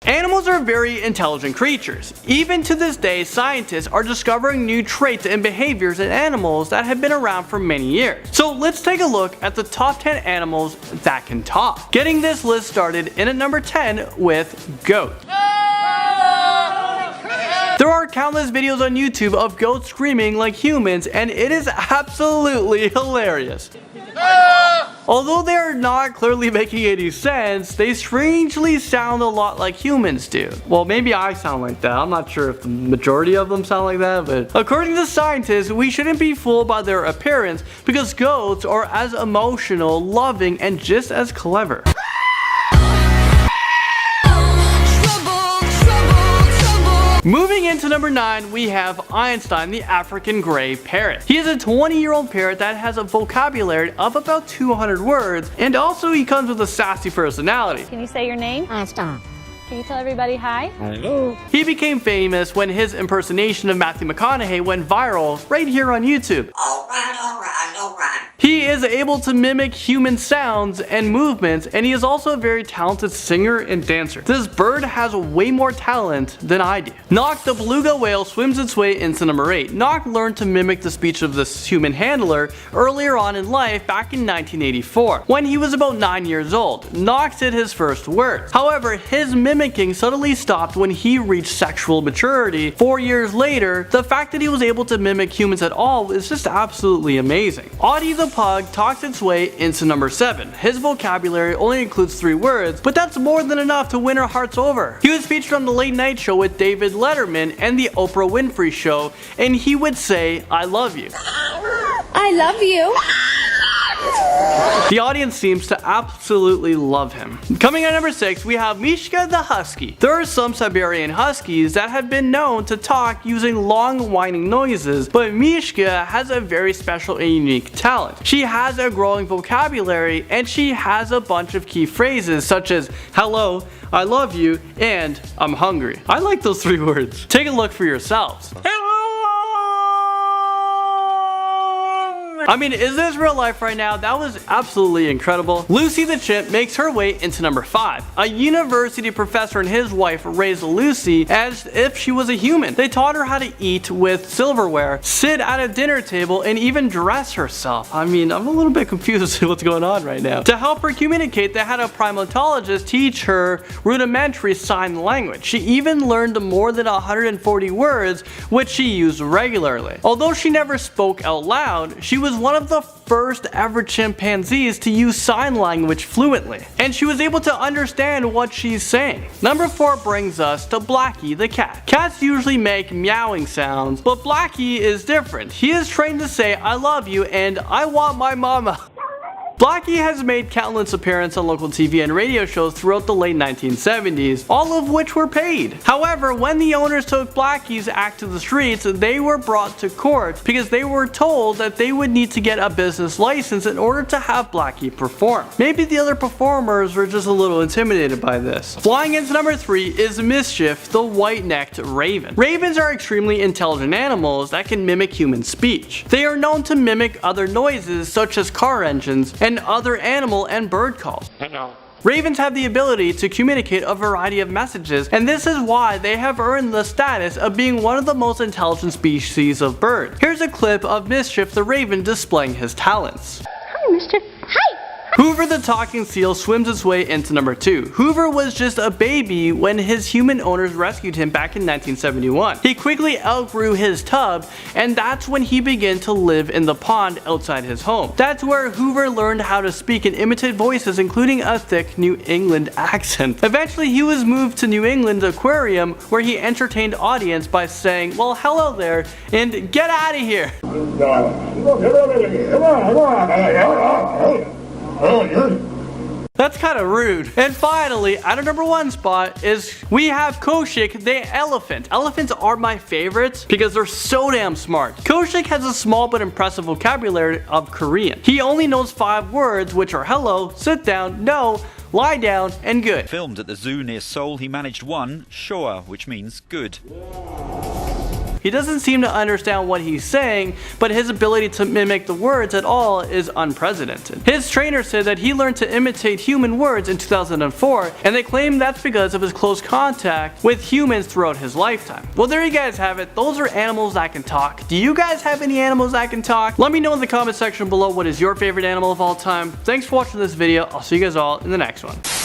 Animals are very intelligent creatures. Even to this day, scientists are discovering new traits and behaviors in animals that have been around for many years. So let's take a look at the top 10 animals that can talk. Getting this list started in at number 10 with goats. There are countless videos on YouTube of goats screaming like humans, and it is absolutely hilarious. Although they are not clearly making any sense, they strangely sound a lot like humans do. Well, maybe I sound like that. I'm not sure if the majority of them sound like that, but according to scientists, we shouldn't be fooled by their appearance because goats are as emotional, loving, and just as clever. Moving into number 9, we have Einstein, the African gray parrot. He is a 20-year-old parrot that has a vocabulary of about 200 words, and also he comes with a sassy personality. Can you say your name? Einstein. Can you tell everybody hi? Hello. He became famous when his impersonation of Matthew McConaughey went viral right here on YouTube. Alright. He is able to mimic human sounds and movements, and he is also a very talented singer and dancer. This bird has way more talent than I do. Nock the beluga whale swims its way into number 8. Nock learned to mimic the speech of this human handler earlier on in life back in 1984. When he was about 9 years old, Nock said his first words. However, his mimicking suddenly stopped when he reached sexual maturity. 4 years later, the fact that he was able to mimic humans at all is just absolutely amazing. Audie the pug talks its way into number 7. His vocabulary only includes 3 words, but that's more than enough to win our hearts over. He was featured on the Late Night Show with David Letterman and the Oprah Winfrey Show, and he would say, "I love you." I love you. The audience seems to absolutely love him. Coming at number 6, we have Mishka the Husky. There are some Siberian Huskies that have been known to talk using long whining noises, but Mishka has a very special and unique talent. She has a growing vocabulary, and she has a bunch of key phrases such as hello, I love you, and I'm hungry. I like those 3 words. Take a look for yourselves. I mean, is this real life right now? That was absolutely incredible. Lucy the chimp makes her way into number 5. A university professor and his wife raised Lucy as if she was a human. They taught her how to eat with silverware, sit at a dinner table, and even dress herself. I mean, I'm a little bit confused as to what's going on right now. To help her communicate, they had a primatologist teach her rudimentary sign language. She even learned more than 140 words, which she used regularly. Although she never spoke out loud, she was one of the first ever chimpanzees to use sign language fluently, and she was able to understand what she's saying. Number 4 brings us to Blackie the cat. Cats usually make meowing sounds, but Blackie is different. He is trained to say I love you and I want my mama. Blackie has made countless appearances on local TV and radio shows throughout the late 1970s, all of which were paid. However, when the owners took Blackie's act to the streets, they were brought to court because they were told that they would need to get a business license in order to have Blackie perform. Maybe the other performers were just a little intimidated by this. Flying into number 3 is Mischief, the white-necked raven. Ravens are extremely intelligent animals that can mimic human speech. They are known to mimic other noises such as car engines and other animal and bird calls. Ravens have the ability to communicate a variety of messages, and this is why they have earned the status of being one of the most intelligent species of bird. Here's a clip of Mischief the raven displaying his talents. Hi, Mischief. Hi. Hoover the talking seal swims its way into number 2. Hoover was just a baby when his human owners rescued him back in 1971. He quickly outgrew his tub, and that's when he began to live in the pond outside his home. That's where Hoover learned how to speak and imitate voices, including a thick New England accent. Eventually, he was moved to New England's aquarium, where he entertained audience by saying, well, hello there, and get out of here. That's kind of rude. And finally, at our number 1 spot we have Koshik the elephant. Elephants are my favorites because they're so damn smart. Koshik has a small but impressive vocabulary of Korean. He only knows 5 words, which are hello, sit down, no, lie down, and good. Filmed at the zoo near Seoul, he managed one, shoa, which means good. He doesn't seem to understand what he's saying, but his ability to mimic the words at all is unprecedented. His trainer said that he learned to imitate human words in 2004, and they claim that's because of his close contact with humans throughout his lifetime. Well, there you guys have it. Those are animals that can talk. Do you guys have any animals that can talk? Let me know in the comment section below what is your favorite animal of all time. Thanks for watching this video. I'll see you guys all in the next one.